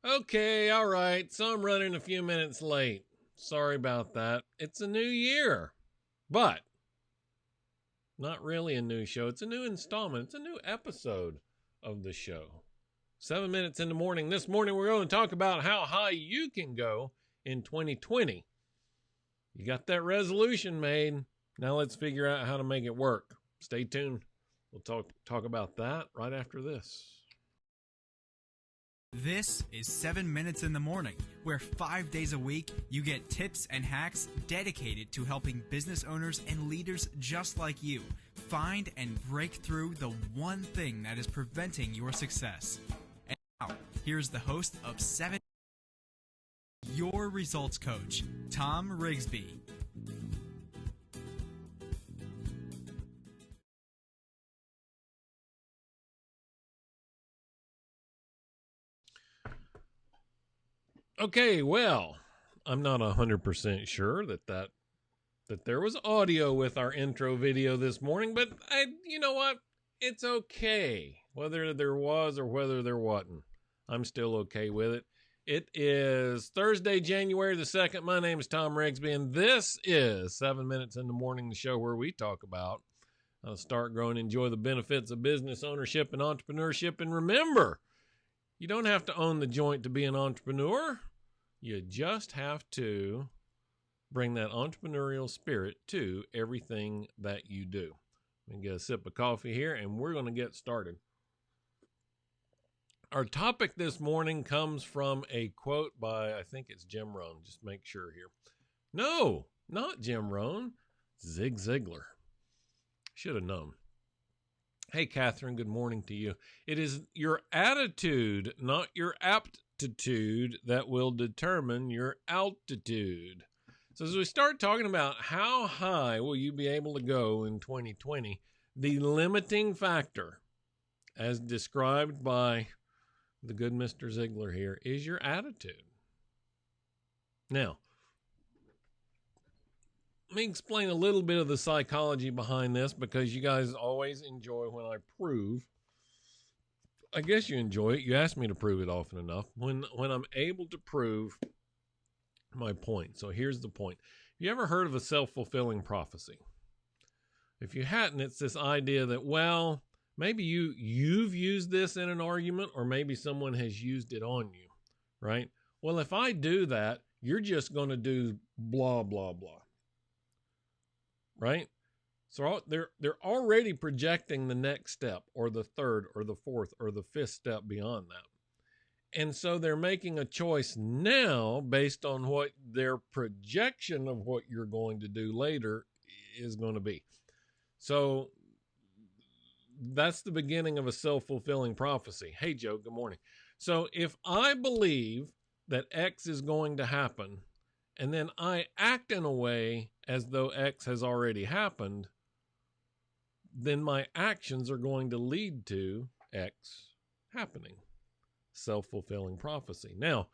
Okay, all right. So I'm running a few minutes late. Sorry about that. It's a new year, but not really a new show. It's a new installment. It's a new episode of the show. 7 minutes in the morning. This morning, we're going to talk about how high you can go in 2020. You got that resolution made. Now let's figure out how to make it work. Stay tuned. We'll talk about that right after this. This is 7 Minutes in the Morning, where 5 days a week you get tips and hacks dedicated to helping business owners and leaders just like you find and break through the one thing that is preventing your success. And now, here's the host of 7, your results coach, Tom Rigsby. Okay, well, I'm not 100% sure that there was audio with our intro video this morning, but you know what? It's okay. Whether there was or whether there wasn't, I'm still okay with it. It is Thursday, January the 2nd. My name is Tom Rigsby, and this is 7 Minutes in the Morning, the show where we talk about how to start, grow, and enjoy the benefits of business ownership and entrepreneurship. And remember, you don't have to own the joint to be an entrepreneur. You just have to bring that entrepreneurial spirit to everything that you do. I'm going to get a sip of coffee here, and we're going to get started. Our topic this morning comes from a quote by, I think it's Jim Rohn. Just make sure here. No, not Jim Rohn. Zig Ziglar. Should have known. Hey, Catherine, good morning to you. It is your attitude, not your aptitude, that will determine your altitude. So as we start talking about how high will you be able to go in 2020, the limiting factor, as described by the good Mr. Ziglar here, is your attitude. Now, let me explain a little bit of the psychology behind this, because you guys always enjoy when I prove. I guess you enjoy it. You ask me to prove it often enough. When I'm able to prove my point. So here's the point. You ever heard of a self-fulfilling prophecy? If you hadn't, it's this idea that, well, maybe you've used this in an argument, or maybe someone has used it on you, right? Well, if I do that, you're just going to do blah, blah, blah. Right? So they're already projecting the next step, or the third, or the fourth, or the fifth step beyond that. And so they're making a choice now based on what their projection of what you're going to do later is going to be. So that's the beginning of a self-fulfilling prophecy. Hey, Joe, good morning. So if I believe that X is going to happen, and then I act in a way as though X has already happened, then my actions are going to lead to X happening. Self-fulfilling prophecy. Now,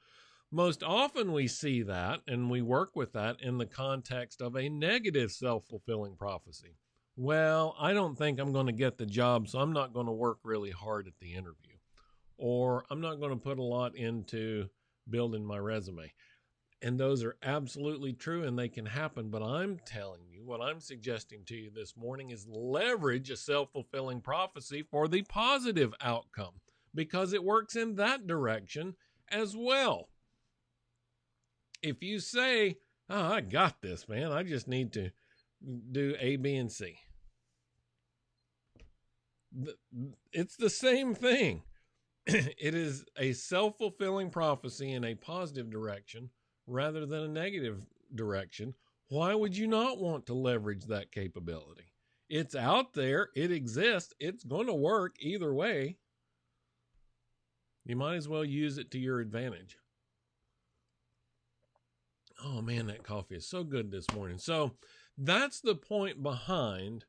most often we see that and we work with that in the context of a negative self-fulfilling prophecy. Well, I don't think I'm going to get the job, so I'm not going to work really hard at the interview. Or I'm not going to put a lot into building my resume. And those are absolutely true, and they can happen. But I'm telling you, what I'm suggesting to you this morning is leverage a self-fulfilling prophecy for the positive outcome, because it works in that direction as well. If you say, oh, I got this, man, I just need to do A, B, and C. It's the same thing. It is a self-fulfilling prophecy in a positive direction rather than a negative direction. Why would you not want to leverage that capability? It's out there. It exists. It's going to work either way. You might as well use it to your advantage. Oh man, that coffee is so good this morning. So that's the point behind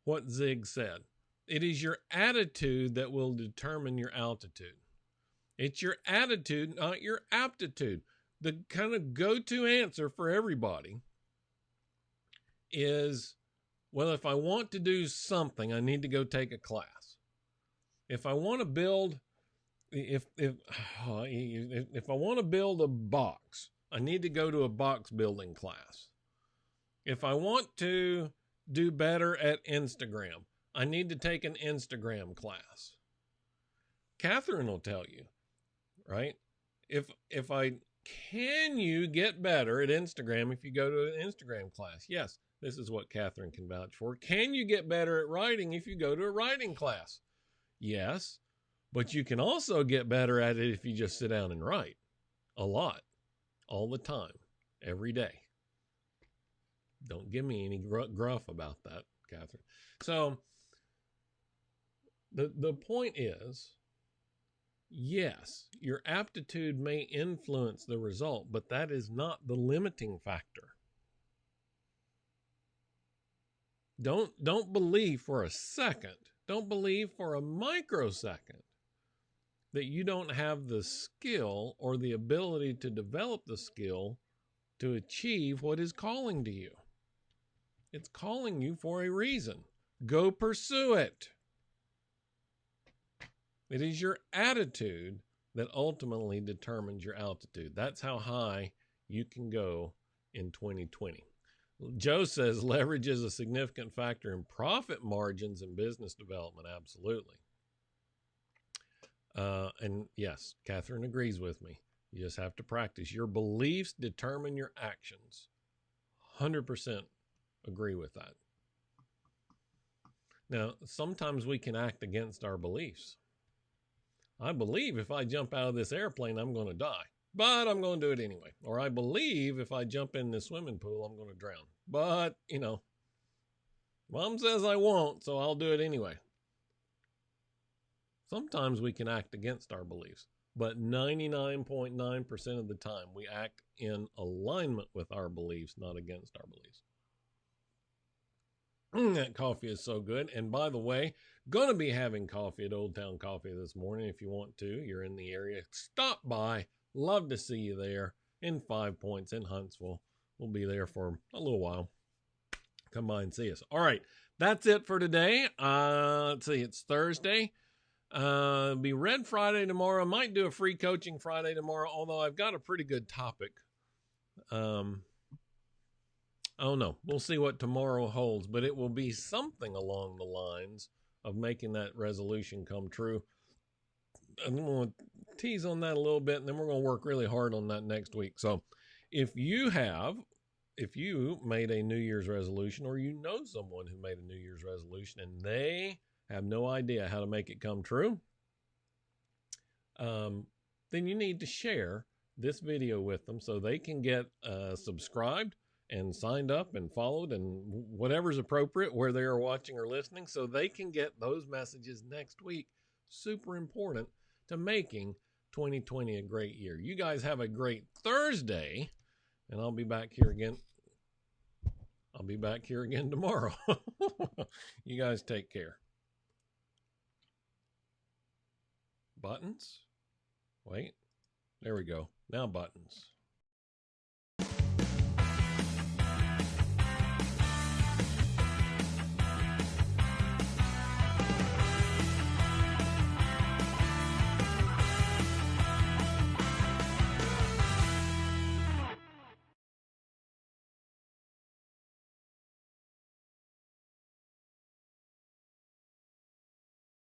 what Zig said. It is your attitude that will determine your altitude. It's your attitude, not your aptitude. The kind of go-to answer for everybody is, well, if I want to do something, I need to go take a class. If I want to build if I want to build a box, I need to go to a box building class. If I want to do better at Instagram, I need to take an Instagram class. Catherine will tell you, right? If can you get better at Instagram if you go to an Instagram class? Yes, this is what Catherine can vouch for. Can you get better at writing if you go to a writing class? Yes, but you can also get better at it if you just sit down and write a lot, all the time, every day. Don't give me any gruff about that, Catherine. So the point is, yes, your aptitude may influence the result, but that is not the limiting factor. Don't believe for a second, don't believe for a microsecond that you don't have the skill or the ability to develop the skill to achieve what is calling to you. It's calling you for a reason. Go pursue it. It is your attitude that ultimately determines your altitude. That's how high you can go in 2020. Joe says leverage is a significant factor in profit margins and business development. Absolutely. And yes, Catherine agrees with me. You just have to practice. Your beliefs determine your actions. 100% agree with that. Now, sometimes we can act against our beliefs. I believe if I jump out of this airplane, I'm going to die, but I'm going to do it anyway. Or I believe if I jump in this swimming pool, I'm going to drown. But, Mom says I won't, so I'll do it anyway. Sometimes we can act against our beliefs, but 99.9% of the time we act in alignment with our beliefs, not against our beliefs. That coffee is so good. And by the way, going to be having coffee at Old Town Coffee this morning. If you want to, you're in the area, stop by. Love to see you there in 5 Points in Huntsville. We'll be there for a little while. Come by and see us. All right. That's it for today. Let's see. It's Thursday. Be Red Friday tomorrow. I might do a free coaching Friday tomorrow, although I've got a pretty good topic. Oh no, we'll see what tomorrow holds, but it will be something along the lines of making that resolution come true. I'm going to tease on that a little bit, and then we're going to work really hard on that next week. So if you made a New Year's resolution, or you know someone who made a New Year's resolution and they have no idea how to make it come true, then you need to share this video with them so they can get subscribed and signed up and followed and whatever's appropriate where they are watching or listening, so they can get those messages next week. Super important to making 2020 a great year. You guys have a great Thursday, and I'll be back here again. Tomorrow. You guys take care. Buttons? Wait. There we go. Now buttons.